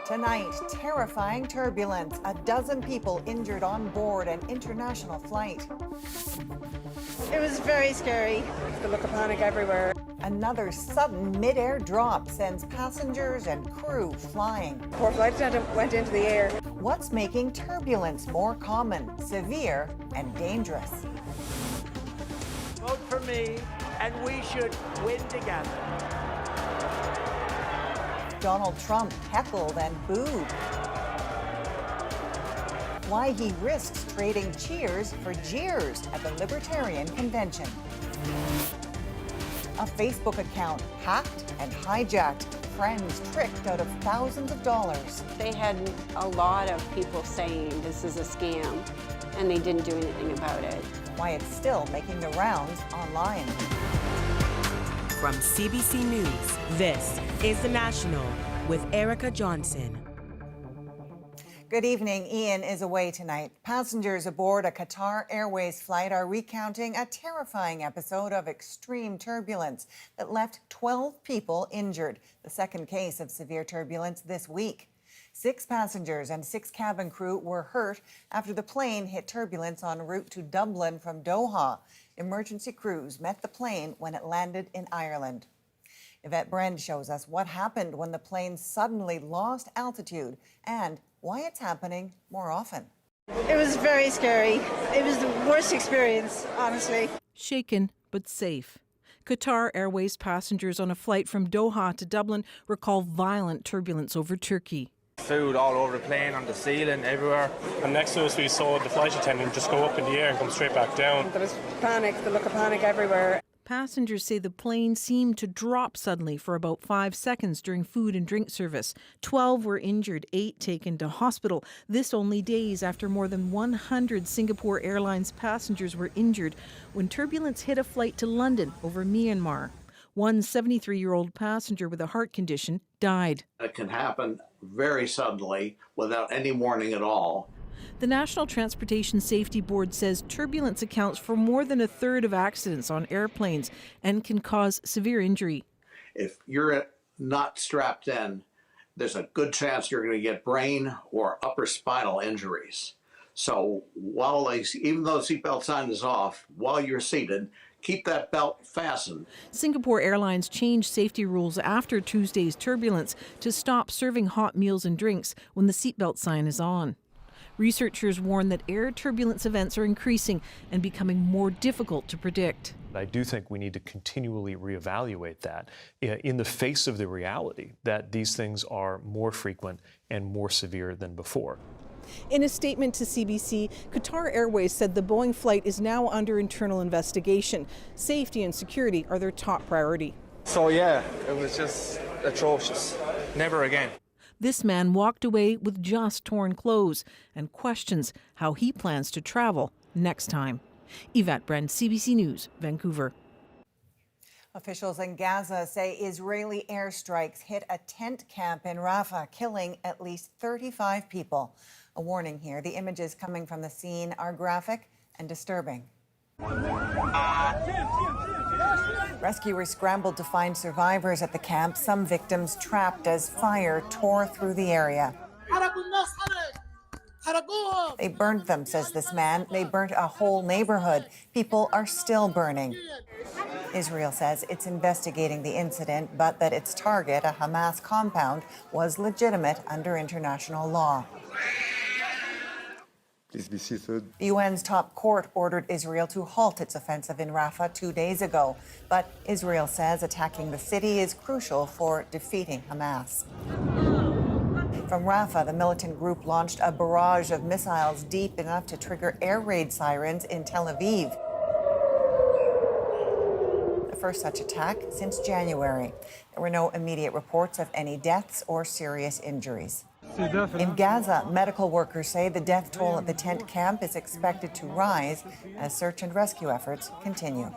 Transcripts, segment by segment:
Tonight, terrifying turbulence. A dozen people injured on board an international flight. It was very scary. The look of panic everywhere. Another sudden mid-air drop sends passengers and crew flying. Poor flight attendant went into the air. What's making turbulence more common, severe, and dangerous? Vote for me, and we should win together. Donald Trump heckled and booed. Why he risks trading cheers for jeers at the Libertarian convention. A Facebook account hacked and hijacked. Friends tricked out of thousands of dollars. They had a lot of people saying this is a scam, and they didn't do anything about it. Why it's still making the rounds online. From CBC News, this is The National with Erica Johnson. Good evening. Ian is away tonight. Passengers aboard a Qatar Airways flight are recounting a terrifying episode of extreme turbulence that left 12 people injured, the second case of severe turbulence this week. 6 passengers and 6 cabin crew were hurt after the plane hit turbulence en route to Dublin from Doha. Emergency crews met the plane when it landed in Ireland. Yvette Brend shows us what happened when the plane suddenly lost altitude and why it's happening more often. It was very scary. It was the worst experience, honestly. Shaken but safe. Qatar Airways passengers on a flight from Doha to Dublin recall violent turbulence over Turkey. Food all over the plane, on the ceiling, everywhere. And next to us we saw the flight attendant just go up in the air and come straight back down. There was panic, the look of panic everywhere. Passengers say the plane seemed to drop suddenly for about 5 seconds during food and drink service. 12 were injured, 8 taken to hospital. This only days after more than 100 Singapore Airlines passengers were injured when turbulence hit a flight to London over Myanmar. One 73-year-old passenger with a heart condition died. It can happen very suddenly without any warning at all. The National Transportation Safety Board says turbulence accounts for more than a third of accidents on airplanes and can cause severe injury. If you're not strapped in, there's a good chance you're going to get brain or upper spinal injuries. So even though the seatbelt sign is off, while you're seated, keep that belt fastened. Singapore Airlines changed safety rules after Tuesday's turbulence to stop serving hot meals and drinks when the seatbelt sign is on. Researchers warn that air turbulence events are increasing and becoming more difficult to predict. I do think we need to continually reevaluate that in the face of the reality that these things are more frequent and more severe than before. In a statement to CBC, Qatar Airways said the Boeing flight is now under internal investigation. Safety and security are their top priority. So yeah, it was just atrocious. Never again. This man walked away with just torn clothes and questions how he plans to travel next time. Yvette Brend, CBC News, Vancouver. Officials in Gaza say Israeli airstrikes hit a tent camp in Rafah, killing at least 35 people. A warning here, the images coming from the scene are graphic and disturbing. Rescuers scrambled to find survivors at the camp, some victims trapped as fire tore through the area. They burned them, says this man. They burnt a whole neighborhood. People are still burning. Israel says it's investigating the incident, but that its target, a Hamas compound, was legitimate under international law. Please be seated. The UN's top court ordered Israel to halt its offensive in Rafah 2 days ago. But Israel says attacking the city is crucial for defeating Hamas. From Rafah, the militant group launched a barrage of missiles deep enough to trigger air raid sirens in Tel Aviv. The first such attack since January. There were no immediate reports of any deaths or serious injuries. In Gaza, medical workers say the death toll at the tent camp is expected to rise as search and rescue efforts continue.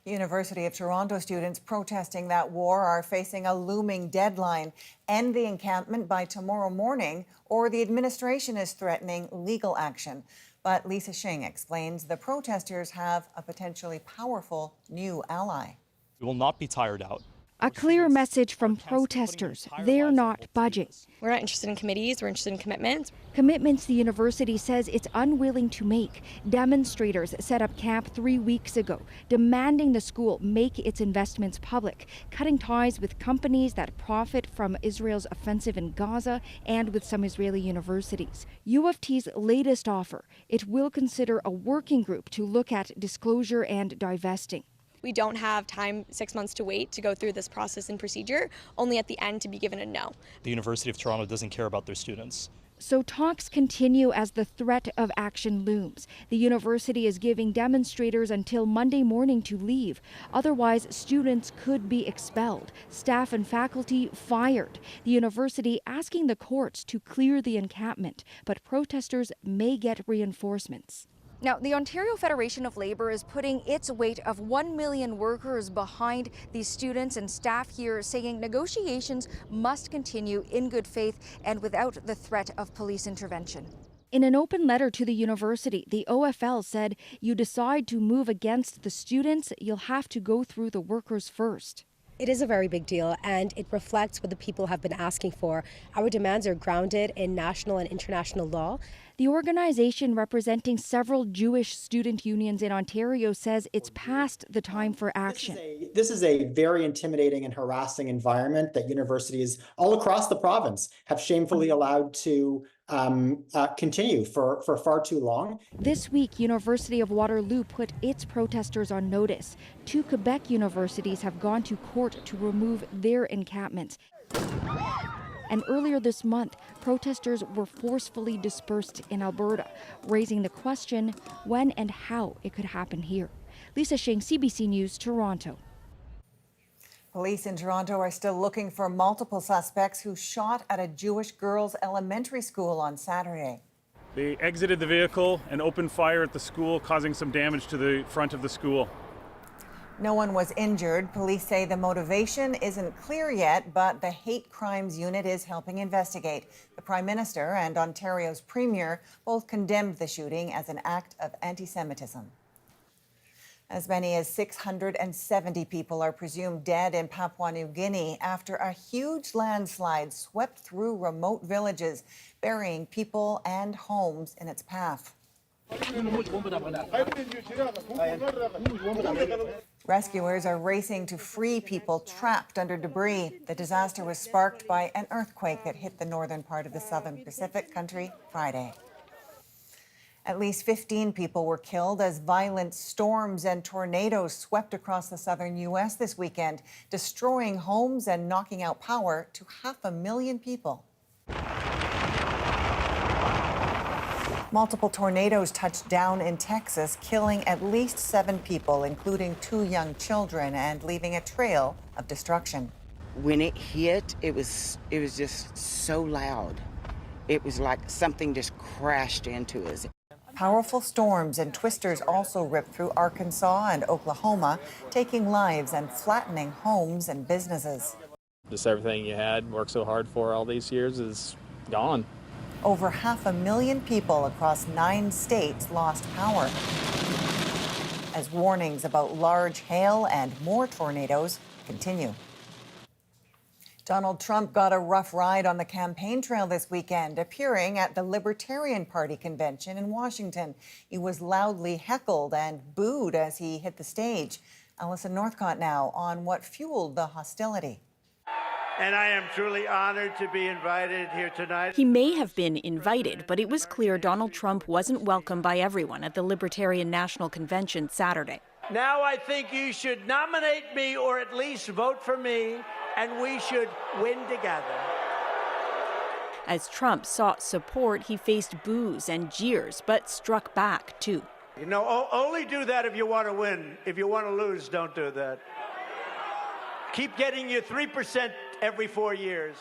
University of Toronto students protesting that war are facing a looming deadline. End the encampment by tomorrow morning, or the administration is threatening legal action. But Lisa Shing explains the protesters have a potentially powerful new ally. We will not be tired out. A clear message from protesters. They're not budging. We're not interested in committees, we're interested in commitments. Commitments the university says it's unwilling to make. Demonstrators set up camp 3 weeks ago, demanding the school make its investments public, cutting ties with companies that profit from Israel's offensive in Gaza and with some Israeli universities. U of T's latest offer, it will consider a working group to look at disclosure and divesting. We don't have time, 6 months to wait to go through this process and procedure, only at the end to be given a no. The University of Toronto doesn't care about their students. So talks continue as the threat of action looms. The university is giving demonstrators until Monday morning to leave. Otherwise, students could be expelled, staff and faculty fired. The university asking the courts to clear the encampment, but protesters may get reinforcements. Now, the Ontario Federation of Labour is putting its weight of 1 million workers behind these students and staff here, saying negotiations must continue in good faith and without the threat of police intervention. In an open letter to the university, the OFL said, "You decide to move against the students, you'll have to go through the workers first." It is a very big deal, and it reflects what the people have been asking for. Our demands are grounded in national and international law. The organization, representing several Jewish student unions in Ontario, says it's past the time for action. This is a very intimidating and harassing environment that universities all across the province have shamefully allowed to continue for far too long. This week, University of Waterloo put its protesters on notice. 2 Quebec universities have gone to court to remove their encampments. And earlier this month, protesters were forcefully dispersed in Alberta, raising the question when and how it could happen here. Lisa Shing, CBC News, Toronto. Police in Toronto are still looking for multiple suspects who shot at a Jewish girls' elementary school on Saturday. They exited the vehicle and opened fire at the school, causing some damage to the front of the school. No one was injured. Police say the motivation isn't clear yet, but the Hate Crimes Unit is helping investigate. The Prime Minister and Ontario's Premier both condemned the shooting as an act of anti-Semitism. As many as 670 people are presumed dead in Papua New Guinea after a huge landslide swept through remote villages, burying people and homes in its path. Rescuers are racing to free people trapped under debris. The disaster was sparked by an earthquake that hit the northern part of the southern Pacific country Friday. At least 15 people were killed as violent storms and tornadoes swept across the southern U.S. this weekend, destroying homes and knocking out power to 500,000 people. Multiple tornadoes touched down in Texas, killing at least 7 people, including 2 young children, and leaving a trail of destruction. When it hit, it was just so loud. It was like something just crashed into us. Powerful storms and twisters also ripped through Arkansas and Oklahoma, taking lives and flattening homes and businesses. Just everything you had worked so hard for all these years is gone. Over 500,000 people across 9 states lost power, as warnings about large hail and more tornadoes continue. Donald Trump got a rough ride on the campaign trail this weekend, appearing at the Libertarian Party convention in Washington. He was loudly heckled and booed as he hit the stage. Alison Northcott now on what fueled the hostility. And I am truly honored to be invited here tonight. He may have been invited, but it was clear Donald Trump wasn't welcome by everyone at the Libertarian National Convention Saturday. Now I think you should nominate me or at least vote for me, and we should win together. As Trump sought support, he faced boos and jeers, but struck back too. You know, only do that if you want to win. If you want to lose, don't do that. Keep getting your 3% every 4 years.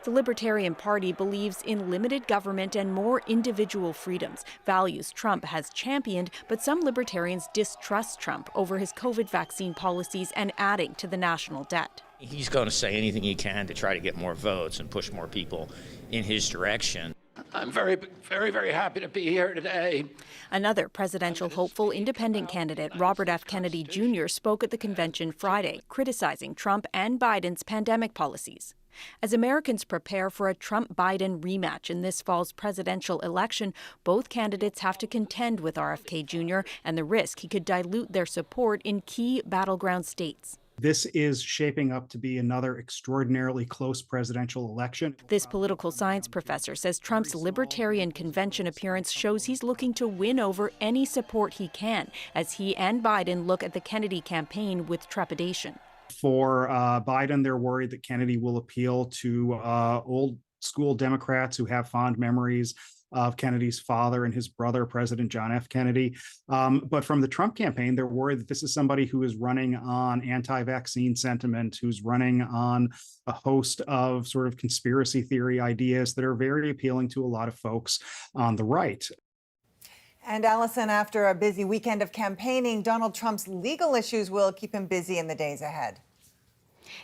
The Libertarian Party believes in limited government and more individual freedoms, values Trump has championed, but some libertarians distrust Trump over his COVID vaccine policies and adding to the national debt. He's going to say anything he can to try to get more votes and push more people in his direction. I'm very, very, very happy to be here today. Another presidential hopeful independent candidate, Robert F. Kennedy Jr., spoke at the convention Friday, criticizing Trump and Biden's pandemic policies. As Americans prepare for a Trump-Biden rematch in this fall's presidential election, both candidates have to contend with RFK Jr. and the risk he could dilute their support in key battleground states. This is shaping up to be another extraordinarily close presidential election. This political science professor says Trump's Libertarian convention appearance shows he's looking to win over any support he can, as he and Biden look at the Kennedy campaign with trepidation. For Biden, they're worried that Kennedy will appeal to old school Democrats who have fond memories of Kennedy's father and his brother, President John F. Kennedy. But from the Trump campaign, they're worried that this is somebody who is running on anti-vaccine sentiment, who's running on a host of sort of conspiracy theory ideas that are very appealing to a lot of folks on the right. And Allison, after a busy weekend of campaigning, Donald Trump's legal issues will keep him busy in the days ahead.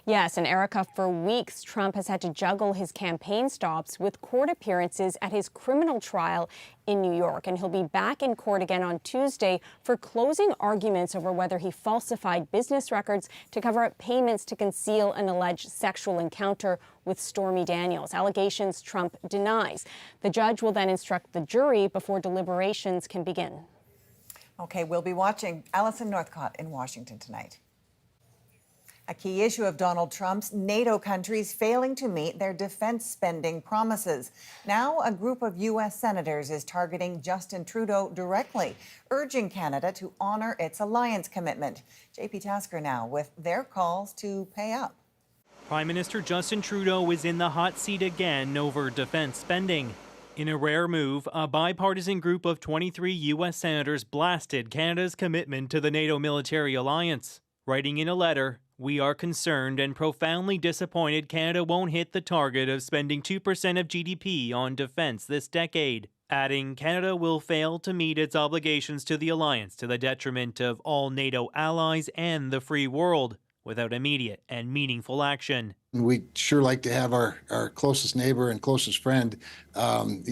Yes, and Erica, for weeks, Trump has had to juggle his campaign stops with court appearances at his criminal trial in New York. And he'll be back in court again on Tuesday for closing arguments over whether he falsified business records to cover up payments to conceal an alleged sexual encounter with Stormy Daniels, allegations Trump denies. The judge will then instruct the jury before deliberations can begin. Okay, we'll be watching. Allison Northcott in Washington tonight. A key issue of Donald Trump's NATO countries failing to meet their defense spending promises. Now, a group of U.S. senators is targeting Justin Trudeau directly, urging Canada to honor its alliance commitment. JP Tasker now with their calls to pay up. Prime Minister Justin Trudeau is in the hot seat again over defense spending. In a rare move, a bipartisan group of 23 U.S. senators blasted Canada's commitment to the NATO military alliance. Writing in a letter, "We are concerned and profoundly disappointed Canada won't hit the target of spending 2% of GDP on defense this decade," adding Canada will fail to meet its obligations to the alliance to the detriment of all NATO allies and the free world without immediate and meaningful action. We'd sure like to have our closest neighbor and closest friend,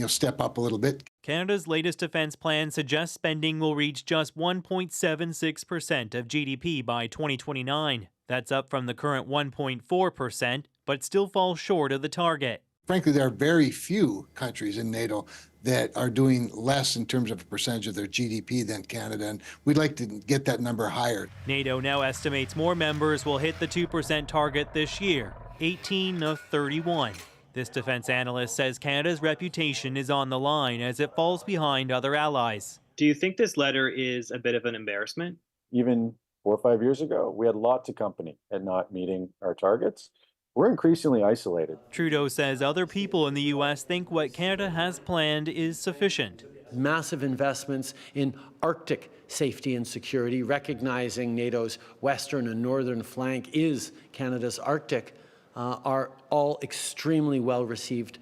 step up a little bit. Canada's latest defense plan suggests spending will reach just 1.76% of GDP by 2029. That's up from the current 1.4%, but still falls short of the target. Frankly, there are very few countries in NATO that are doing less in terms of a percentage of their GDP than Canada, and we'd like to get that number higher. NATO now estimates more members will hit the 2% target this year, 18 of 31. This defense analyst says Canada's reputation is on the line as it falls behind other allies. Do you think this letter is a bit of an embarrassment? Even 4 or 5 years ago, we had lots of company at not meeting our targets. We're increasingly isolated. Trudeau says other people in the U.S. think what Canada has planned is sufficient. Massive investments in Arctic safety and security, recognizing NATO's western and northern flank is Canada's Arctic, are all extremely well received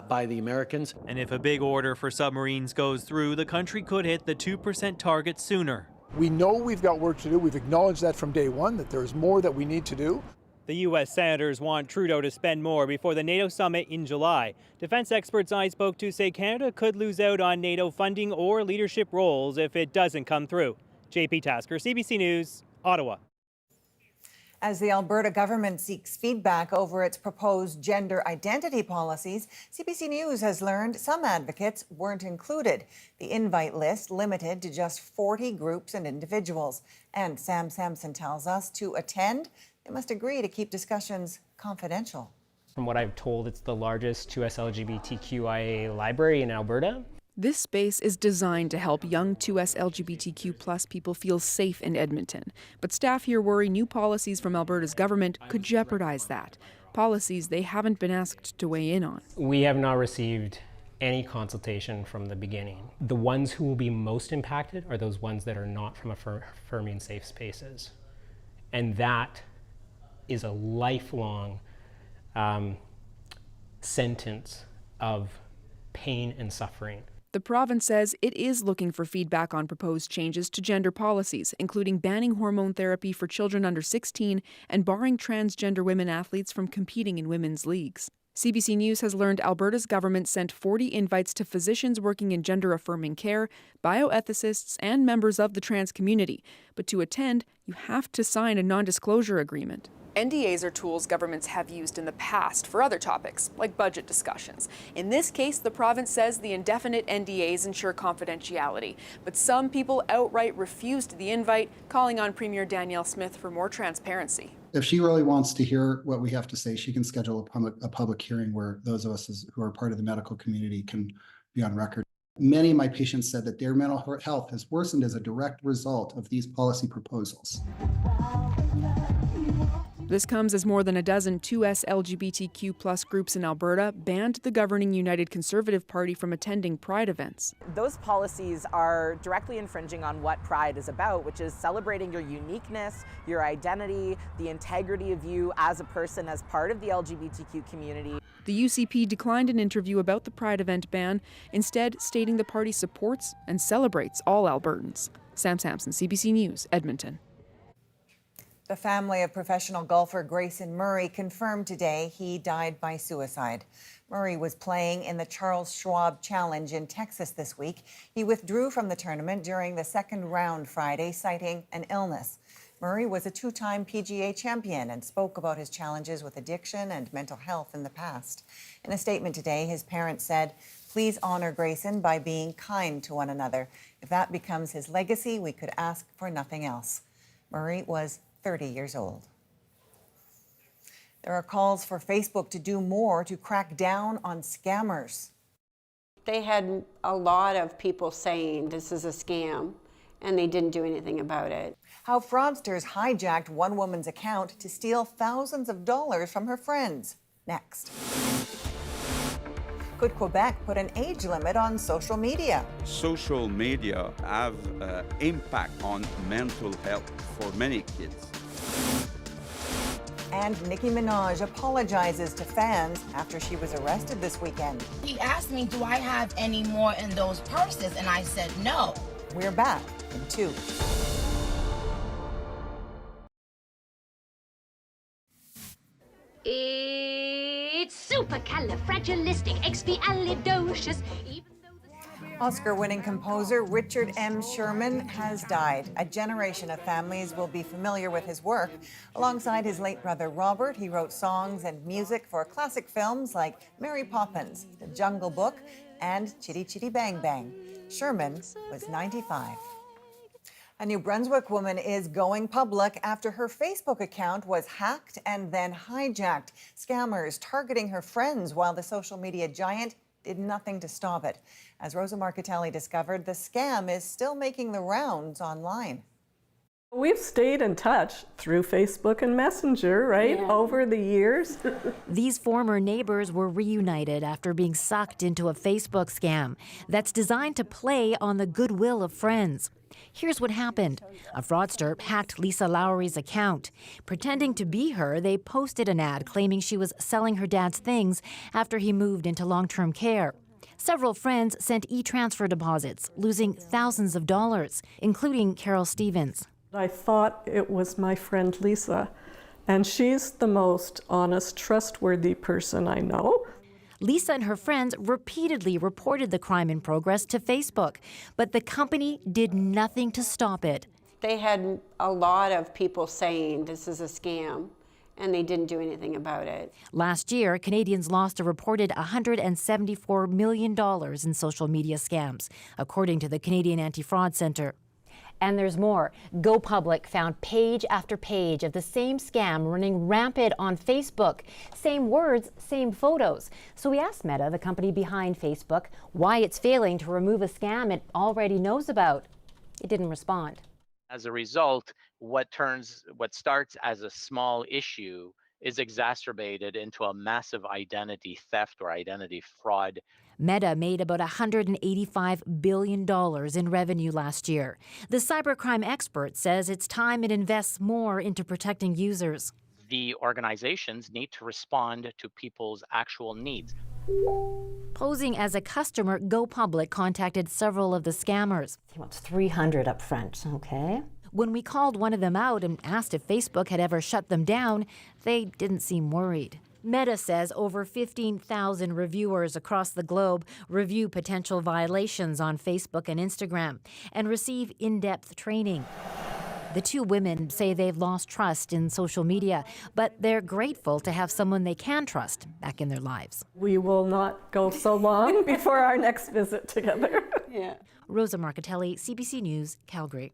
by the Americans. And if a big order for submarines goes through, the country could hit the 2% target sooner. We know we've got work to do. We've acknowledged that from day one, that there's more that we need to do. The U.S. senators want Trudeau to spend more before the NATO summit in July. Defense experts I spoke to say Canada could lose out on NATO funding or leadership roles if it doesn't come through. JP Tasker, CBC News, Ottawa. As the Alberta government seeks feedback over its proposed gender identity policies, CBC News has learned some advocates weren't included. The invite list limited to just 40 groups and individuals. And Sam Sampson tells us to attend, they must agree to keep discussions confidential. From what I've told, it's the largest 2S LGBTQIA library in Alberta. This space is designed to help young 2S LGBTQ+ people feel safe in Edmonton. But staff here worry new policies from Alberta's government could jeopardize that. Policies they haven't been asked to weigh in on. We have not received any consultation from the beginning. The ones who will be most impacted are those ones that are not from affirming safe spaces. And that is a lifelong sentence of pain and suffering. The province says it is looking for feedback on proposed changes to gender policies, including banning hormone therapy for children under 16 and barring transgender women athletes from competing in women's leagues. CBC News has learned Alberta's government sent 40 invites to physicians working in gender-affirming care, bioethicists, and members of the trans community. But to attend, you have to sign a non-disclosure agreement. NDAs are tools governments have used in the past for other topics, like budget discussions. In this case, the province says the indefinite NDAs ensure confidentiality. But some people outright refused the invite, calling on Premier Danielle Smith for more transparency. If she really wants to hear what we have to say, she can schedule a public hearing where those of us who are part of the medical community can be on record. Many of my patients said that their mental health has worsened as a direct result of these policy proposals. This comes as more than a dozen 2S LGBTQ+ groups in Alberta banned the governing United Conservative Party from attending Pride events. Those policies are directly infringing on what Pride is about, which is celebrating your uniqueness, your identity, the integrity of you as a person, as part of the LGBTQ community. The UCP declined an interview about the Pride event ban, instead stating the party supports and celebrates all Albertans. Sam Sampson, CBC News, Edmonton. The family of professional golfer Grayson Murray confirmed today he died by suicide. Murray was playing in the Charles Schwab Challenge in Texas this week. He withdrew from the tournament during the second round Friday, citing an illness. Murray was a two-time PGA champion and spoke about his challenges with addiction and mental health in the past. In a statement today, his parents said, "Please honor Grayson by being kind to one another. If that becomes his legacy, we could ask for nothing else." Murray was 30 years old. There are calls for Facebook to do more to crack down on scammers. They had a lot of people saying this is a scam, and they didn't do anything about it. How fraudsters hijacked one woman's account to steal thousands of dollars from her friends. Next. Could Quebec put an age limit on social media? Social media have impact on mental health for many kids. And Nicki Minaj apologizes to fans after she was arrested this weekend. He asked me, do I have any more in those purses? And I said no. We're back in 2. It's supercalifragilisticexpialidocious. Oscar-winning composer Richard M. Sherman has died. A generation of families will be familiar with his work. Alongside his late brother Robert, he wrote songs and music for classic films like Mary Poppins, The Jungle Book, and Chitty Chitty Bang Bang. Sherman was 95. A New Brunswick woman is going public after her Facebook account was hacked and then hijacked. Scammers targeting her friends while the social media giant did nothing to stop it. As Rosa Marcatelli discovered, the scam is still making the rounds online. We've stayed in touch through Facebook and Messenger, right, over the years. These former neighbors were reunited after being sucked into a Facebook scam that's designed to play on the goodwill of friends. Here's what happened. A fraudster hacked Lisa Lowry's account. Pretending to be her, they posted an ad claiming she was selling her dad's things after he moved into long-term care. Several friends sent e-transfer deposits, losing thousands of dollars, including Carol Stevens. I thought it was my friend Lisa, and she's the most honest, trustworthy person I know. Lisa and her friends repeatedly reported the crime in progress to Facebook, but the company did nothing to stop it. They had a lot of people saying this is a scam, and they didn't do anything about it. Last year, Canadians lost a reported $174 million in social media scams, according to the Canadian Anti-Fraud Centre. And there's more. Go Public found page after page of the same scam running rampant on Facebook. Same words, same photos. So we asked Meta, the company behind Facebook, why it's failing to remove a scam it already knows about. It didn't respond. As a result, what starts as a small issue is exacerbated into a massive identity theft or identity fraud. Meta made about $185 billion in revenue last year. The cybercrime expert says it's time it invests more into protecting users. The organizations need to respond to people's actual needs. Posing as a customer, Go Public contacted several of the scammers. He wants $300 up front, okay? When we called one of them out and asked if Facebook had ever shut them down, they didn't seem worried. Meta says over 15,000 reviewers across the globe review potential violations on Facebook and Instagram and receive in-depth training. The two women say they've lost trust in social media, but they're grateful to have someone they can trust back in their lives. We will not go so long before our next visit together. Yeah. Rosa Marcatelli, CBC News, Calgary.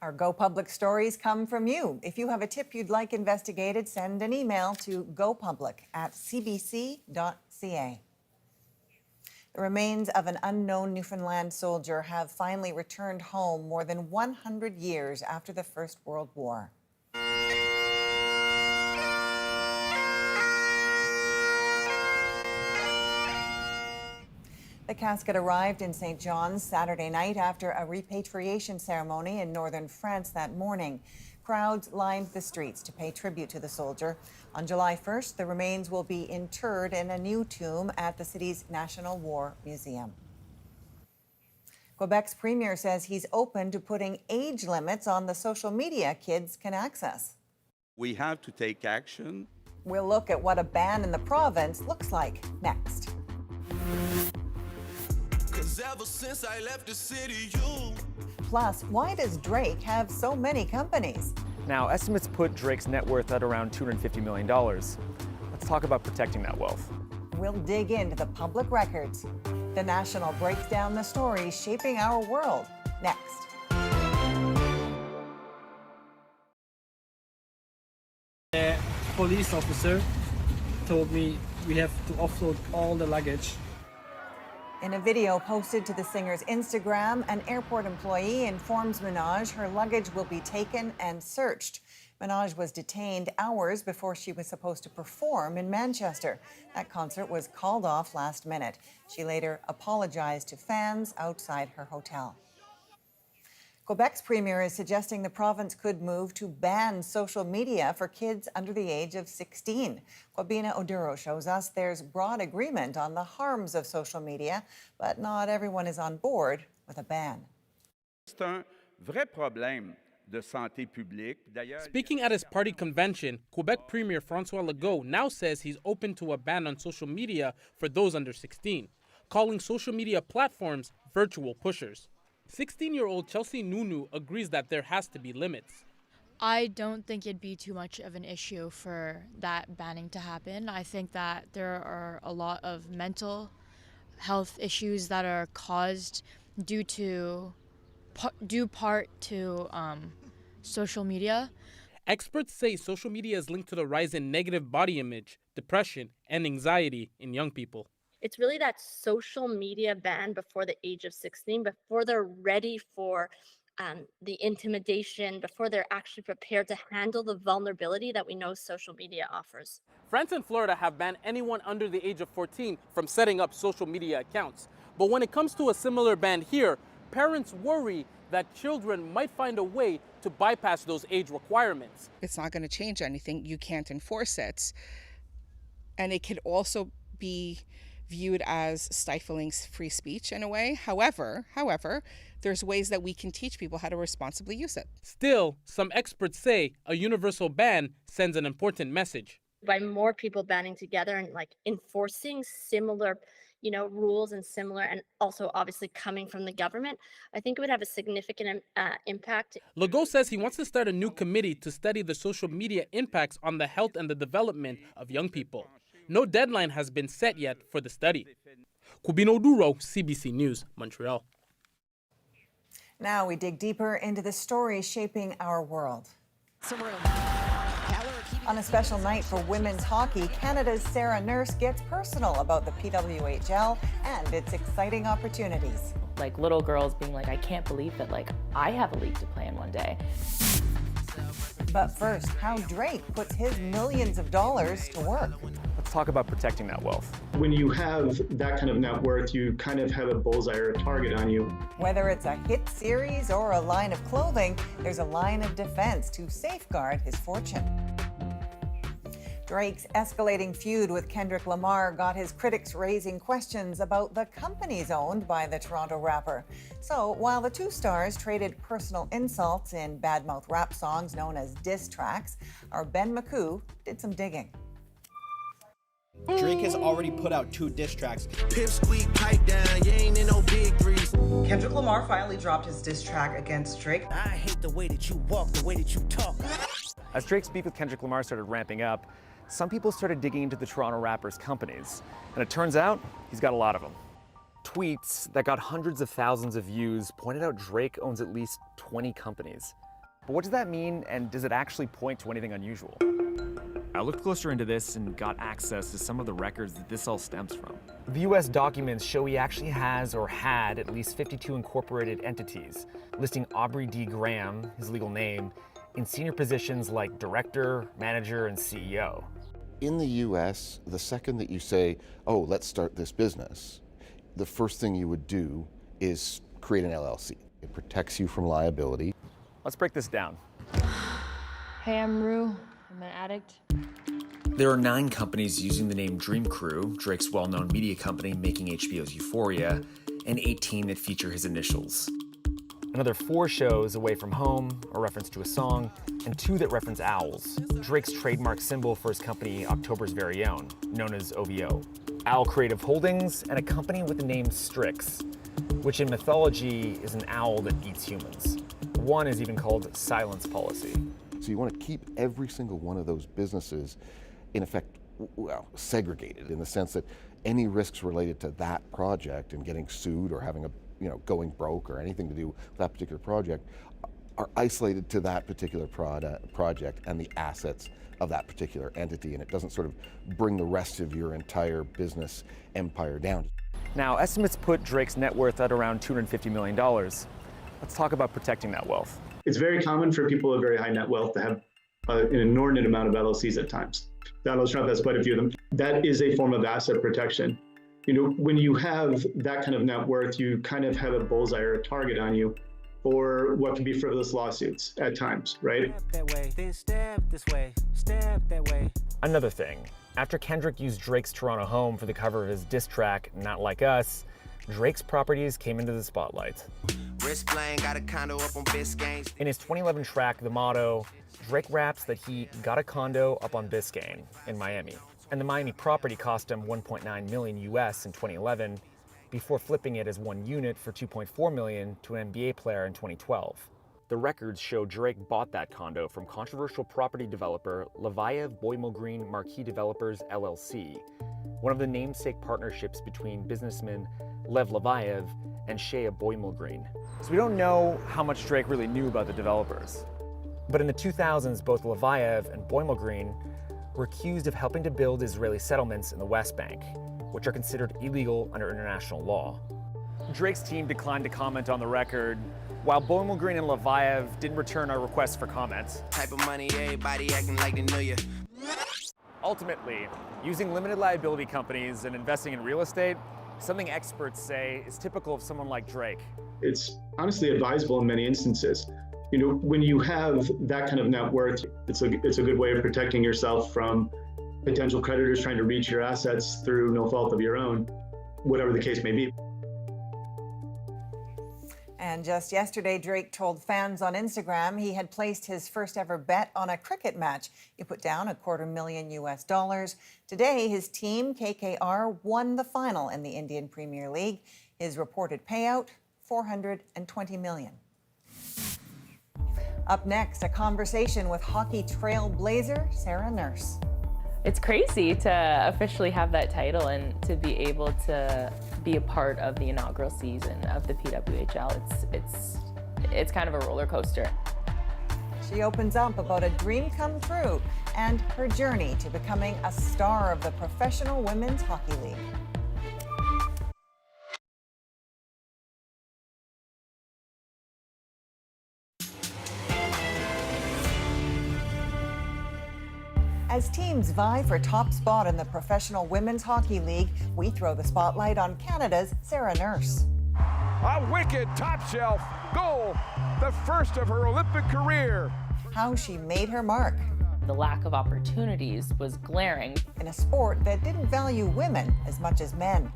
Our Go Public stories come from you. If you have a tip you'd like investigated, send an email to gopublic@cbc.ca. The remains of an unknown Newfoundland soldier have finally returned home more than 100 years after the First World War. The casket arrived in St. John's Saturday night after a repatriation ceremony in northern France that morning. Crowds lined the streets to pay tribute to the soldier. On July 1st, the remains will be interred in a new tomb at the city's National War Museum. Quebec's premier says he's open to putting age limits on the social media kids can access. We have to take action. We'll look at what a ban in the province looks like next. Ever since I left the city, Plus, why does Drake have so many companies? Now, estimates put Drake's net worth at around $250 million. Let's talk about protecting that wealth. We'll dig into the public records. The National breaks down the stories shaping our world next. The police officer told me we have to offload all the luggage. In a video posted to the singer's Instagram, an airport employee informs Minaj her luggage will be taken and searched. Minaj was detained hours before she was supposed to perform in Manchester. That concert was called off last minute. She later apologized to fans outside her hotel. Quebec's premier is suggesting the province could move to ban social media for kids under the age of 16. Kwabina Oduro shows us there's broad agreement on the harms of social media, but not everyone is on board with a ban. C'est un vrai problème de santé publique. Speaking at his party convention, Quebec Premier François Legault now says he's open to a ban on social media for those under 16, calling social media platforms virtual pushers. 16-year-old Chelsea Nunu agrees that there has to be limits. I don't think it'd be too much of an issue for that banning to happen. I think that there are a lot of mental health issues that are caused due part to social media. Experts say social media is linked to the rise in negative body image, depression, and anxiety in young people. It's really that social media ban before the age of 16, before they're ready for the intimidation, before they're actually prepared to handle the vulnerability that we know social media offers. France and Florida have banned anyone under the age of 14 from setting up social media accounts. But when it comes to a similar ban here, parents worry that children might find a way to bypass those age requirements. It's not going to change anything. You can't enforce it. And it could also be viewed as stifling free speech in a way. However, there's ways that we can teach people how to responsibly use it. Still, some experts say a universal ban sends an important message. By more people banding together and enforcing similar, rules and similar, and also obviously coming from the government, I think it would have a significant impact. Legault says he wants to start a new committee to study the social media impacts on the health and the development of young people. No deadline has been set yet for the study. Kwabina Oduro, CBC News, Montreal. Now we dig deeper into the stories shaping our world. On a special night for women's hockey, Canada's Sarah Nurse gets personal about the PWHL and its exciting opportunities. Little girls being I can't believe that I have a league to play in one day. But first, how Drake puts his millions of dollars to work. Let's talk about protecting that wealth. When you have that kind of net worth, you kind of have a bullseye or a target on you. Whether it's a hit series or a line of clothing, there's a line of defense to safeguard his fortune. Drake's escalating feud with Kendrick Lamar got his critics raising questions about the companies owned by the Toronto rapper. So while the two stars traded personal insults in badmouth rap songs known as diss tracks, our Ben McCoo did some digging. Drake has already put out 2 diss tracks. Pip squeak, pipe down, you ain't in no big threes. Kendrick Lamar finally dropped his diss track against Drake. I hate the way that you walk, the way that you talk. As Drake's beef with Kendrick Lamar started ramping up, some people started digging into the Toronto rapper's companies. And it turns out, he's got a lot of them. Tweets that got hundreds of thousands of views pointed out Drake owns at least 20 companies. But what does that mean, and does it actually point to anything unusual? I looked closer into this and got access to some of the records that this all stems from. The US documents show he actually has or had at least 52 incorporated entities, listing Aubrey D. Graham, his legal name, in senior positions like director, manager, and CEO. In the US, the second that you say, oh, let's start this business, the first thing you would do is create an LLC. It protects you from liability. Let's break this down. Hey, I'm Rue. I'm an addict. There are 9 companies using the name Dream Crew, Drake's well-known media company making HBO's Euphoria, and 18 that feature his initials. Another 4 shows, Away From Home, a reference to a song, and 2 that reference owls, Drake's trademark symbol for his company October's Very Own, known as OVO. Owl Creative Holdings, and a company with the name Strix, which in mythology is an owl that eats humans. One is even called Silence Policy. So you want to keep every single one of those businesses, in effect, well, segregated in the sense that any risks related to that project and getting sued or having a, going broke or anything to do with that particular project are isolated to that particular project and the assets of that particular entity, and it doesn't sort of bring the rest of your entire business empire down. Now, estimates put Drake's net worth at around $250 million. Let's talk about protecting that wealth. It's very common for people with very high net wealth to have an inordinate amount of LLCs at times. Donald Trump has quite a few of them. That is a form of asset protection. When you have that kind of net worth, you kind of have a bullseye or a target on you for what can be frivolous lawsuits at times, right? Step that way, then step this way, step that way. Another thing, after Kendrick used Drake's Toronto home for the cover of his diss track, Not Like Us, Drake's properties came into the spotlight. Got a condo up on Biscayne. In his 2011 track, The Motto, Drake raps that he got a condo up on Biscayne in Miami. And the Miami property cost him $1.9 million US in 2011 before flipping it as one unit for $2.4 million to an NBA player in 2012. The records show Drake bought that condo from controversial property developer Levayev Boymel Marquee Developers LLC, one of the namesake partnerships between businessmen Lev Levayev and Shea Boymel. So we don't know how much Drake really knew about the developers. But in the 2000s, both Levayev and Boymel were accused of helping to build Israeli settlements in the West Bank, which are considered illegal under international law. Drake's team declined to comment on the record, while Boymel and Levayev didn't return our requests for comments. Type of money, everybody acting like they know you. Ultimately, using limited liability companies and investing in real estate, something experts say is typical of someone like Drake. It's honestly advisable in many instances. When you have that kind of net worth, it's a good way of protecting yourself from potential creditors trying to reach your assets through no fault of your own, whatever the case may be. And just yesterday, Drake told fans on Instagram he had placed his first ever bet on a cricket match. He put down $250,000 US. Today, his team, KKR, won the final in the Indian Premier League. His reported payout, $420 million. Up next, a conversation with hockey trailblazer Sarah Nurse. It's crazy to officially have that title and to be able to be a part of the inaugural season of the PWHL. It's kind of a roller coaster. She opens up about a dream come true and her journey to becoming a star of the Professional Women's Hockey League. As teams vie for top spot in the Professional Women's Hockey League, we throw the spotlight on Canada's Sarah Nurse. A wicked top shelf goal, the first of her Olympic career. How she made her mark. The lack of opportunities was glaring. In a sport that didn't value women as much as men.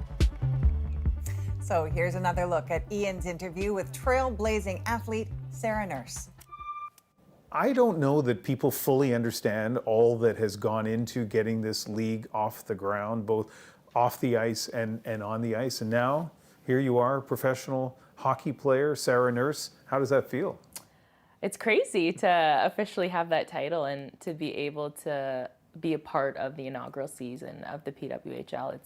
So here's another look at Ian's interview with trailblazing athlete Sarah Nurse. I don't know that people fully understand all that has gone into getting this league off the ground, both off the ice and on the ice. And now, here you are, professional hockey player, Sarah Nurse. How does that feel? It's crazy to officially have that title and to be able to be a part of the inaugural season of the PWHL.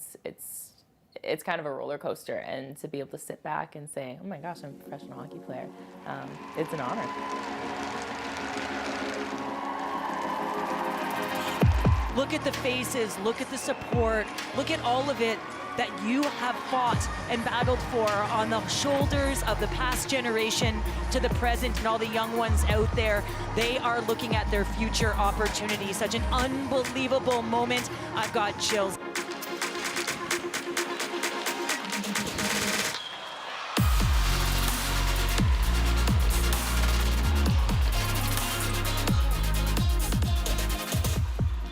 It's kind of a roller coaster, and to be able to sit back and say, oh my gosh, I'm a professional hockey player, it's an honor. Look at the faces, look at the support, look at all of it that you have fought and battled for on the shoulders of the past generation to the present, and all the young ones out there. They are looking at their future opportunity. Such an unbelievable moment. I've got chills.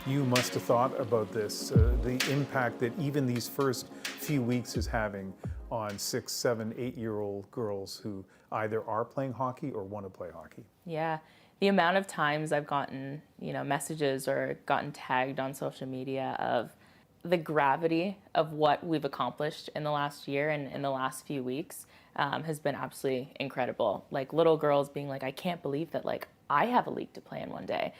You must have thought about this, the impact that even these first few weeks is having on 6, 7, 8-year-old girls who either are playing hockey or want to play hockey. Yeah, the amount of times I've gotten, messages or gotten tagged on social media of the gravity of what we've accomplished in the last year and in the last few weeks has been absolutely incredible. Like little girls being like, I can't believe that I have a league to play in one day.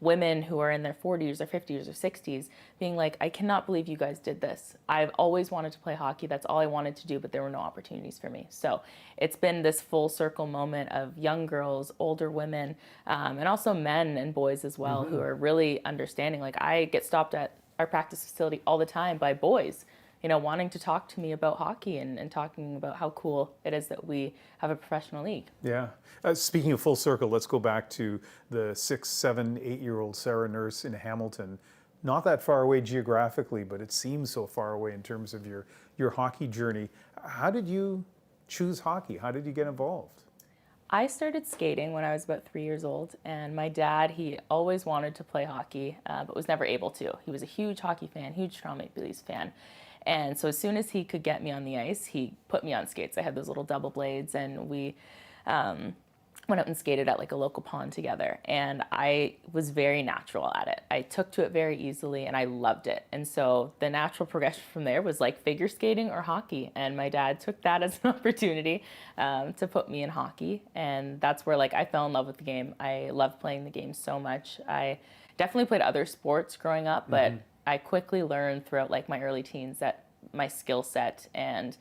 Women who are in their 40s or 50s or 60s being like, I cannot believe you guys did this. I've always wanted to play hockey. That's all I wanted to do, but there were no opportunities for me. So it's been this full circle moment of young girls, older women, and also men and boys as well, who are really understanding. Like I get stopped at our practice facility all the time by boys, wanting to talk to me about hockey and talking about how cool it is that we have a professional league. Yeah. Speaking of full circle, let's go back to the 6, 7, 8-year-old Sarah Nurse in Hamilton. Not that far away geographically, but it seems so far away in terms of your hockey journey. How did you choose hockey? How did you get involved? I started skating when I was about 3 years old, and my dad, he always wanted to play hockey, but was never able to. He was a huge hockey fan, huge Toronto Maple Leafs fan. And so as soon as he could get me on the ice, he put me on skates. I had those little double blades, and we went out and skated at a local pond together. And I was very natural at it. I took to it very easily, and I loved it. And so the natural progression from there was figure skating or hockey. And my dad took that as an opportunity to put me in hockey. And that's where I fell in love with the game. I loved playing the game so much. I definitely played other sports growing up, but I quickly learned throughout my early teens that my skill set and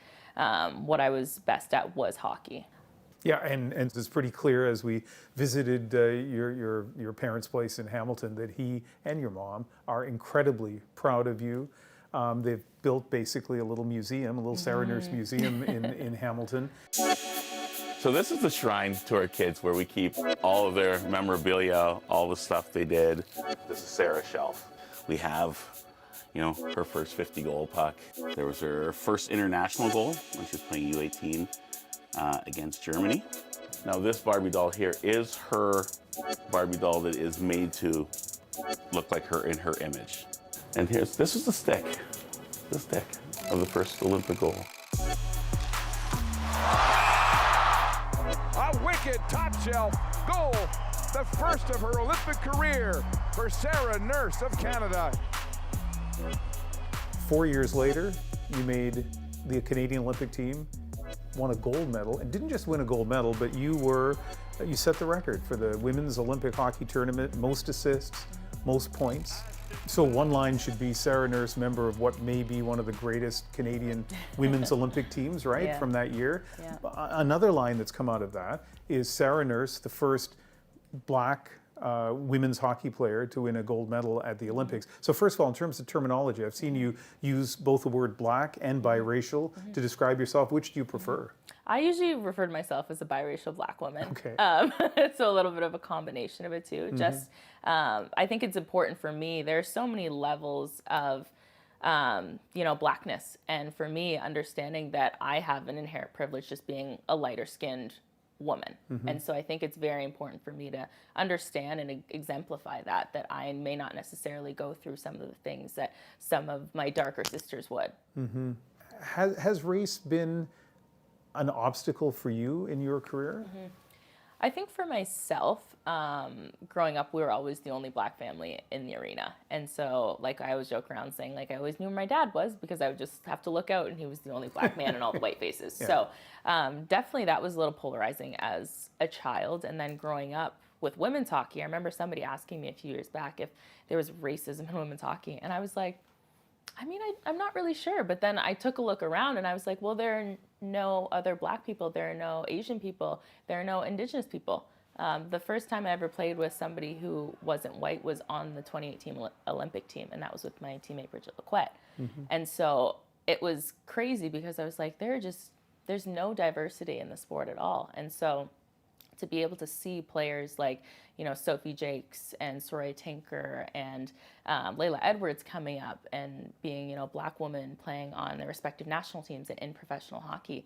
what I was best at was hockey. Yeah, and it's pretty clear as we visited your parents' place in Hamilton that he and your mom are incredibly proud of you. They've built basically a little museum, a little Sarah Nurse museum in Hamilton. So this is the shrine to our kids where we keep all of their memorabilia, all the stuff they did. This is Sarah's shelf. We have, her first 50-goal puck. There was her first international goal when she was playing U18 against Germany. Now this Barbie doll here is her Barbie doll that is made to look like her in her image. And this is the stick of the first Olympic goal. A wicked top shelf goal, the first of her Olympic career for Sarah Nurse of Canada. 4 years later, you made the Canadian Olympic team, won a gold medal, and didn't just win a gold medal, but you set the record for the women's Olympic hockey tournament, most assists, most points. So one line should be Sarah Nurse, member of what may be one of the greatest Canadian women's Olympic teams, right, Yeah. from that year. Yeah. Another line that's come out of that is Sarah Nurse, the first Black women's hockey player to win a gold medal at the Olympics. So first of all, in terms of terminology, I've seen you use both the word Black and biracial to describe yourself. Which do you prefer? I usually refer to myself as a biracial Black woman. Okay. So a little bit of a combination of it too. Just, I think it's important for me. There's so many levels of, Blackness. And for me, understanding that I have an inherent privilege just being a lighter skinned woman. And so I think it's very important for me to understand and exemplify that I may not necessarily go through some of the things that some of my darker sisters would. Has race been an obstacle for you in your career? I think for myself, growing up, we were always the only black family in the arena. And so, like, I always joke around saying, like, I always knew where my dad was because I would just have to look out and he was the only black man in all the white faces. Yeah. So definitely that was a little polarizing as a child. And then growing up with women's hockey, I remember somebody asking me a few years back if there was racism in women's hockey. And I was like, I mean, I'm not really sure. But then I took a look around and I was like, well, there are no other black people. There are no Asian people. There are no indigenous people. The first time I ever played with somebody who wasn't white was on the 2018 Olympic team. And that was with my teammate, Bridget Lacquette. Mm-hmm. And so it was crazy because I was like, there's no diversity in the sport at all. And so to be able to see players like, you know, Sophie Jakes and Soraya Tinker and Layla Edwards coming up and being, you know, a black woman playing on their respective national teams and in professional hockey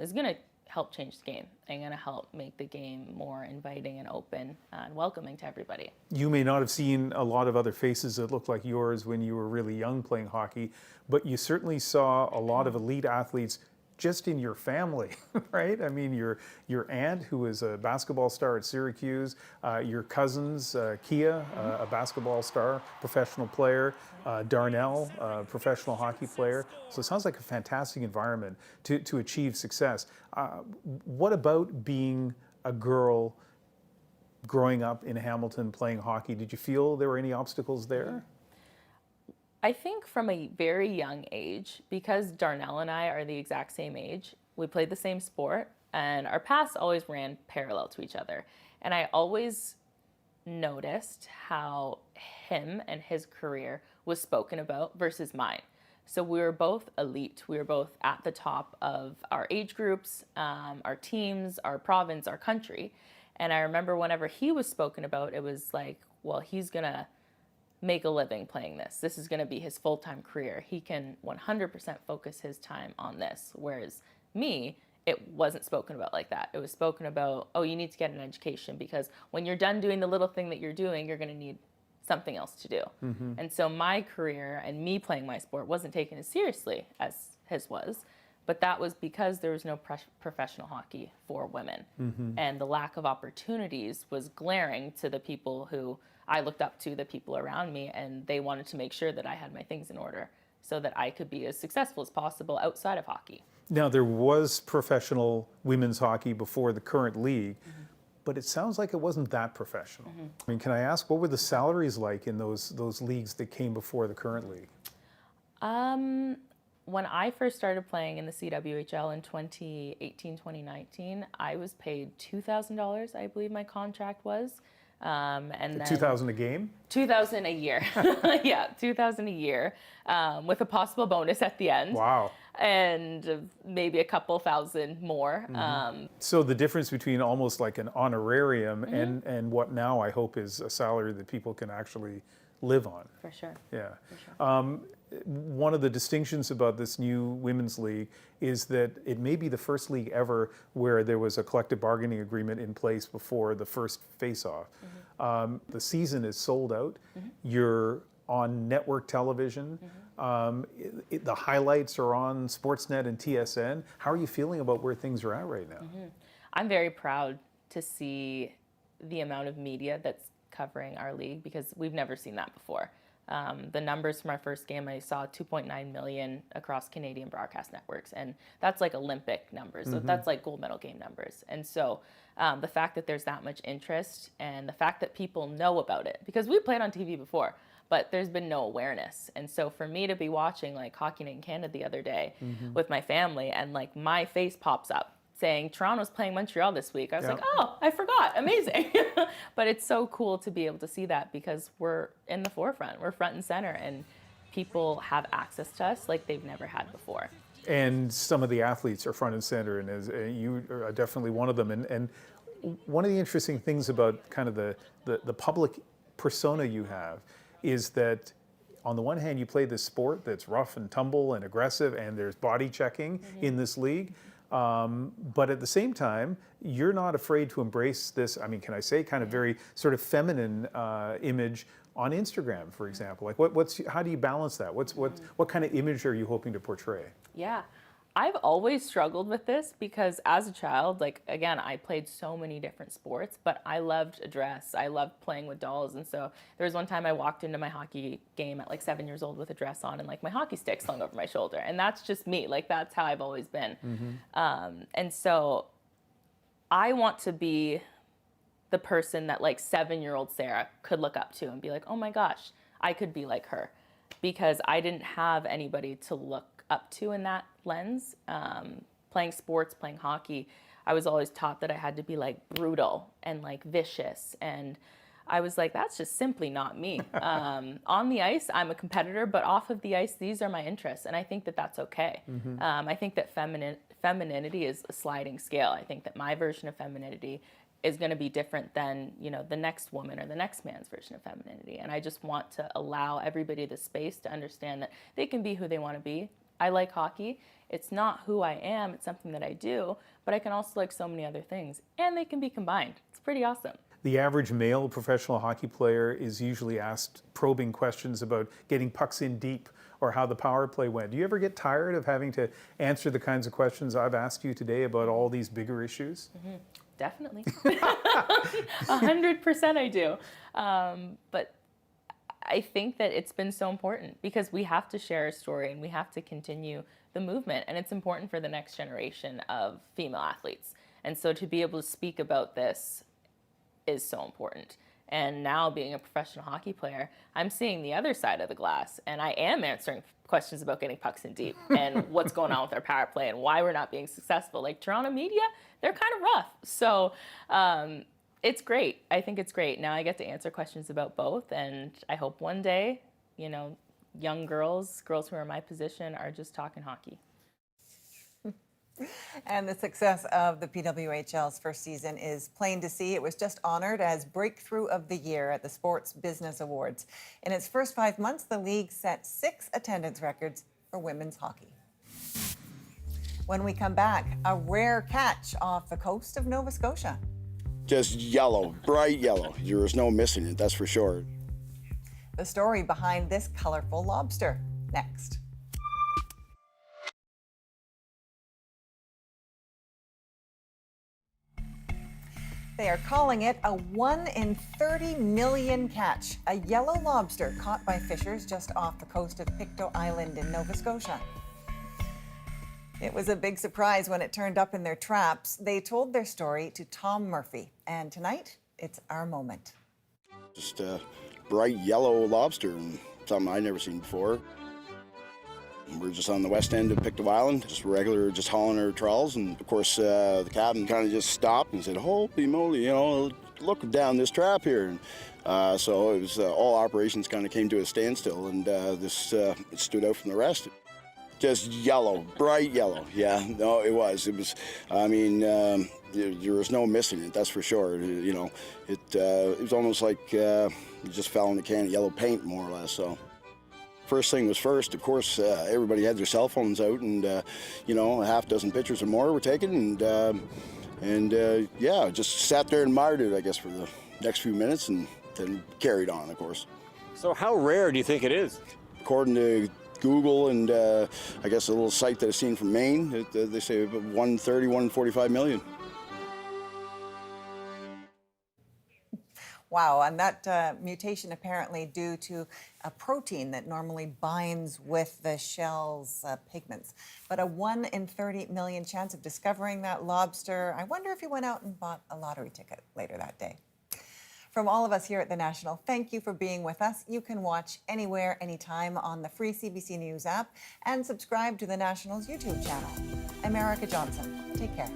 is going to help change the game and going to help make the game more inviting and open and welcoming to everybody. You may not have seen a lot of other faces that looked like yours when you were really young playing hockey, but you certainly saw a lot of elite athletes just in your family, right? I mean, your aunt, who is a basketball star at Syracuse, your cousins, Kia, a basketball star, professional player, Darnell, professional hockey player. So it sounds like a fantastic environment to achieve success. What about being a girl growing up in Hamilton playing hockey? Did you feel there were any obstacles there? I think from a very young age, because Darnell and I are the exact same age, we played the same sport, and our paths always ran parallel to each other. And I always noticed how him and his career was spoken about versus mine. So we were both elite. We were both at the top of our age groups, our teams, our province, our country. And I remember whenever he was spoken about, it was like, well, he's going to make a living playing this. This is going to be his full-time career. He can 100% focus his time on this. Whereas me, it wasn't spoken about like that. It was spoken about, oh, you need to get an education because when you're done doing the little thing that you're doing, you're going to need something else to do. Mm-hmm. And so my career and me playing my sport wasn't taken as seriously as his was. But that was because there was no professional hockey for women. Mm-hmm. And the lack of opportunities was glaring to the people who I looked up to, the people around me, and they wanted to make sure that I had my things in order so that I could be as successful as possible outside of hockey. Now, there was professional women's hockey before the current league, but it sounds like it wasn't that professional. I mean, can I ask, what were the salaries like in those leagues that came before the current league? When I first started playing in the CWHL in 2018, 2019, I was paid $2,000, I believe my contract was. And then $2,000 a game? $2,000 a year. Yeah, $2,000 a year, with a possible bonus at the end. Wow. And maybe a couple thousand more. Mm-hmm. So the difference between almost like an honorarium and what now I hope is a salary that people can actually live on. For sure. Yeah. For sure. One of the distinctions about this new women's league is that it may be the first league ever where there was a collective bargaining agreement in place before the first face-off. The season is sold out. You're on network television. The highlights are on Sportsnet and TSN. How are you feeling about where things are at right now? I'm very proud to see the amount of media that's covering our league because we've never seen that before. The numbers from our first game, I saw 2.9 million across Canadian broadcast networks, and that's like Olympic numbers. So that's like gold medal game numbers. And so the fact that there's that much interest and the fact that people know about it, because we played on TV before, but there's been no awareness. And so for me to be watching like Hockey Night in Canada the other day with my family and like my face pops up saying Toronto's playing Montreal this week. I was like, oh, I forgot. Amazing. But it's so cool to be able to see that because we're in the forefront. We're front and center and people have access to us like they've never had before. And some of the athletes are front and center, and as you are definitely one of them. And one of the interesting things about kind of the public persona you have is that on the one hand, you play this sport that's rough and tumble and aggressive, and there's body checking in this league. But at the same time, you're not afraid to embrace this, I mean, can I say, kind of very sort of feminine image on Instagram, for example. Like, how do you balance that? What kind of image are you hoping to portray? Yeah, I've always struggled with this because as a child, like, again, I played so many different sports, but I loved a dress. I loved playing with dolls. And so there was one time I walked into my hockey game at like 7 years old with a dress on and like my hockey stick slung over my shoulder. And that's just me. Like, that's how I've always been. And so I want to be the person that like 7-year-old Sarah could look up to and be like, oh my gosh, I could be like her. Because I didn't have anybody to look up to in that lens. Playing sports, playing hockey, I was always taught that I had to be like brutal and like vicious. And I was like, that's just simply not me. On the ice, I'm a competitor, but off of the ice, these are my interests. And I think that that's okay. I think that femininity is a sliding scale. I think that my version of femininity is going to be different than, you know, the next woman or the next man's version of femininity. And I just want to allow everybody the space to understand that they can be who they want to be. I like hockey. It's not who I am. It's something that I do, but I can also like so many other things, and they can be combined. It's pretty awesome. The average male professional hockey player is usually asked probing questions about getting pucks in deep or how the power play went. Do you ever get tired of having to answer the kinds of questions I've asked you today about all these bigger issues? Definitely. 100% I do. But I think that it's been so important because we have to share a story and we have to continue the movement. And it's important for the next generation of female athletes. And so to be able to speak about this is so important. And now being a professional hockey player, I'm seeing the other side of the glass and I am answering questions about getting pucks in deep and what's going on with our power play and why we're not being successful. Like Toronto media, they're kind of rough. So it's great. I think it's great. Now I get to answer questions about both. And I hope one day, you know, young girls who are in my position are just talking hockey. And the success of the PWHL's first season is plain to see. It was just honored as Breakthrough of the Year at the Sports Business Awards. In its first 5 months, the league set 6 attendance records for women's hockey. When we come back, a rare catch off the coast of Nova Scotia. Just yellow, bright yellow. There was no missing it, that's for sure. The story behind this colorful lobster, next. They are calling it a 1 in 30 million catch, a yellow lobster caught by fishers just off the coast of Pictou Island in Nova Scotia. It was a big surprise when it turned up in their traps. They told their story to Tom Murphy, and tonight, it's our moment. Just a bright yellow lobster, and something I'd never seen before. We're just on the west end of Pictou Island, just regular, just hauling our trawls, and of course the captain kind of just stopped and said, "Holy moly, you know, look down this trap here." And so it was all operations kind of came to a standstill, and this it stood out from the rest. Just yellow, bright yellow. Yeah, no, it was. I mean, there was no missing it, that's for sure. You know, it was almost like it just fell in a can of yellow paint, more or less. So. First thing was first, of course, everybody had their cell phones out, and you know, a half dozen pictures or more were taken, and yeah, just sat there and admired it, I guess, for the next few minutes, and then carried on, of course. So how rare do you think it is? According to Google and I guess a little site that I've seen from Maine, they say about 130, 145 million. Wow, and that mutation apparently due to a protein that normally binds with the shell's pigments. But a 1 in 30 million chance of discovering that lobster. I wonder if he went out and bought a lottery ticket later that day. From all of us here at The National, thank you for being with us. You can watch anywhere, anytime on the free CBC News app and subscribe to The National's YouTube channel. I'm Erica Johnson. Take care.